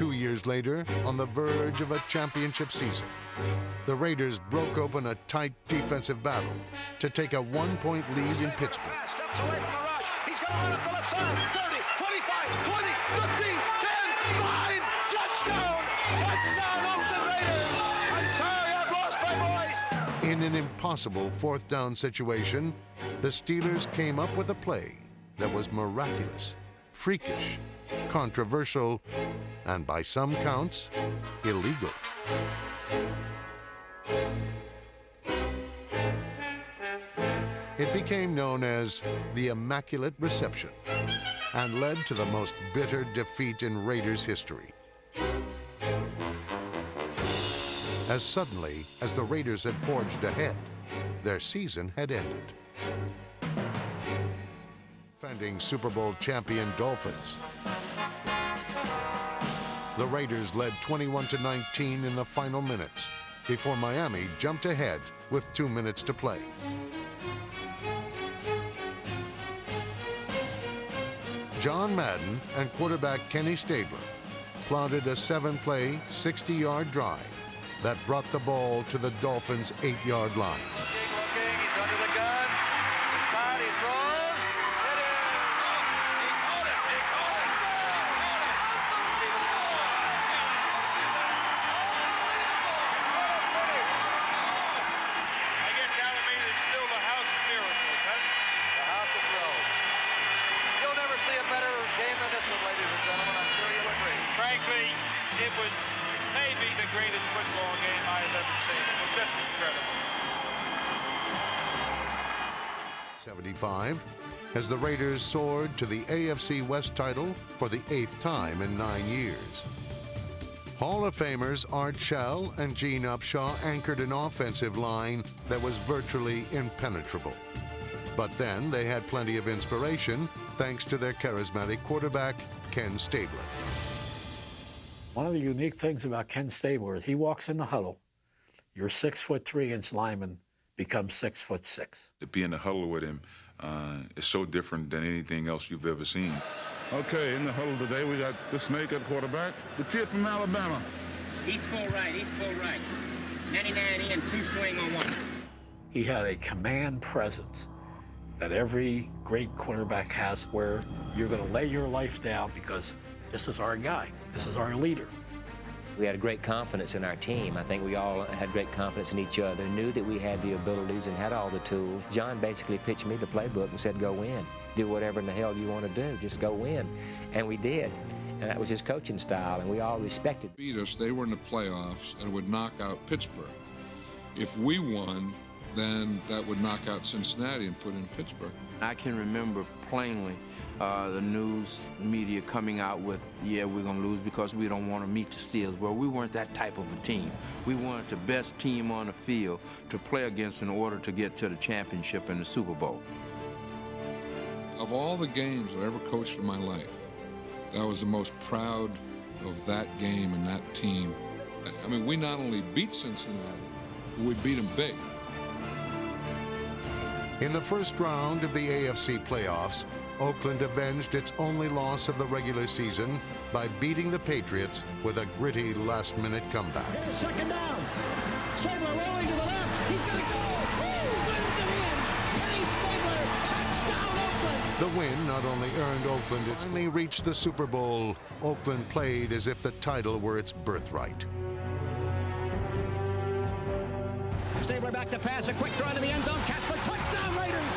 2 years later, on the verge of a championship season, the Raiders broke open a tight defensive battle to take a 1-point lead in Pittsburgh. Steps away from the rush. He's going to run up the left side. 30, 25, 20, 15, 10, 5. Touchdown! Touchdown, Oakland Raiders! I'm sorry, I've lost my voice. In an impossible fourth down situation, the Steelers came up with a play that was miraculous, freakish, controversial, and by some counts, illegal. It became known as the Immaculate Reception and led to the most bitter defeat in Raiders history. As suddenly as the Raiders had forged ahead, their season had ended. Defending Super Bowl champion Dolphins, the Raiders led 21-19 in the final minutes before Miami jumped ahead with 2 minutes to play. John Madden and quarterback Kenny Stabler plotted a 7-play, 60-yard drive that brought the ball to the Dolphins' 8-yard line. Looking, he's under the gun. He's caught, he throws. It is. He caught it. He caught it. I guess Alameda is still the house of miracles, huh? The house of throws. You'll never see a better game than this one, ladies and gentlemen. I'm sure you'll agree. Frankly, it was maybe the greatest football game I have ever seen. It was just incredible. 75, as the Raiders soared to the AFC West title for the 8th time in 9 years. Hall of Famers Art Shell and Gene Upshaw anchored an offensive line that was virtually impenetrable. But then they had plenty of inspiration thanks to their charismatic quarterback, Ken Stabler. One of the unique things about Ken Stabler is he walks in the huddle, your 6'3" lineman becomes 6'6". To be in the huddle with him is so different than anything else you've ever seen. Okay, in the huddle today, we got the snake at quarterback, the kid from Alabama. He's full right, he's full right. 99 in, 2 swing on 1. He had a command presence that every great quarterback has, where you're going to lay your life down because this is our guy, this is our leader. We had a great confidence in our team. I think we all had great confidence in each other, knew that we had the abilities and had all the tools. John basically pitched me the playbook and said, go win. Do whatever in the hell you want to do, just go win. And we did. And that was his coaching style, and we all respected. Beat us, they were in the playoffs and would knock out Pittsburgh. If we won, then that would knock out Cincinnati and put in Pittsburgh. I can remember plainly the news media coming out with, yeah, we're going to lose because we don't want to meet the Steelers. Well, we weren't that type of a team. We wanted the best team on the field to play against in order to get to the championship and the Super Bowl. Of all the games I ever coached in my life, I was the most proud of that game and that team. I mean, we not only beat Cincinnati, we beat them big. In the first round of the AFC playoffs, Oakland avenged its only loss of the regular season by beating the Patriots with a gritty last-minute comeback. It is second down. Stabler rolling to the left. He's going to go. Wins it in. Kenny Stabler, touchdown Oakland. The win not only earned Oakland its finally reached the Super Bowl, Oakland played as if the title were its birthright. Stabler back to pass, a quick throw into the end zone. Casper, touchdown Raiders.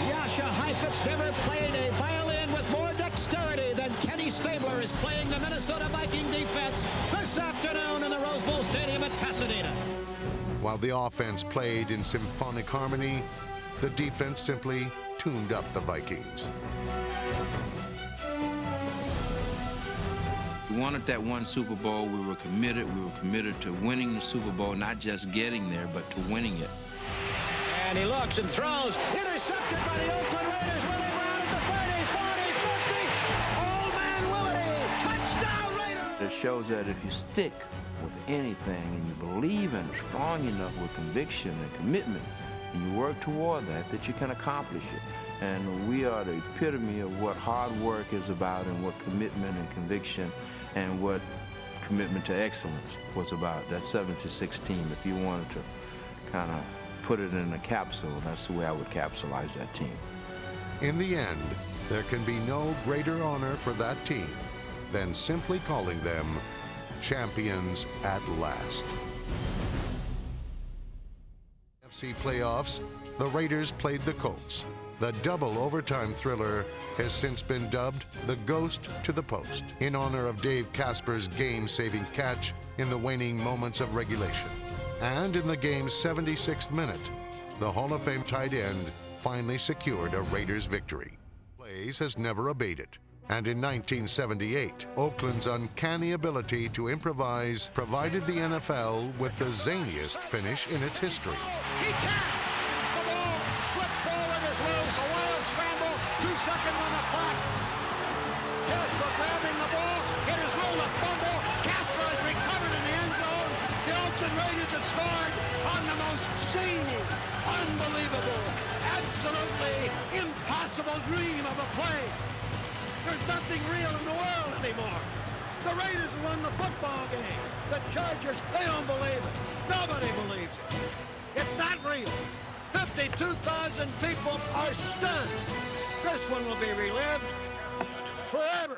Yasha Heifetz never played a violin with more dexterity than Kenny Stabler is playing the Minnesota Viking defense this afternoon in the Rose Bowl Stadium at Pasadena. While the offense played in symphonic harmony, the defense simply tuned up the Vikings. We wanted that one Super Bowl. We were committed. We were committed to winning the Super Bowl, not just getting there, but to winning it. And he looks and throws. Intercepted by the Oakland Raiders where they were out at the 30, 40, 50. Old man Willity. Touchdown Raiders. It shows that if you stick with anything and you believe in it strong enough with conviction and commitment, and you work toward that, that you can accomplish it. And we are the epitome of what hard work is about and what commitment and conviction and what commitment to excellence was about, that 76 team. If you wanted to kind of put it in a capsule, that's the way I would capsulize that team. In the end, there can be no greater honor for that team than simply calling them champions at last. AFC playoffs, the Raiders played the Colts. The double overtime thriller has since been dubbed the Ghost to the Post in honor of Dave Casper's game-saving catch in the waning moments of regulation. And in the game's 76th minute, the Hall of Fame tight end finally secured a Raiders victory. Plays has never abated. And in 1978, Oakland's uncanny ability to improvise provided the NFL with the zaniest finish in its history. He can't! The ball flipped forward is loose. A wild scramble. 2 seconds on the clock. Casper grabbing the ball. It is rolled a fumble. Casper has recovered in the end zone. The Oakland Raiders have scored on the most zany, unbelievable, absolutely impossible dream of a play. There's nothing real in the world anymore. The Raiders won the football game. The Chargers, they don't believe it. Nobody believes it. It's not real. 52,000 people are stunned. This one will be relived forever.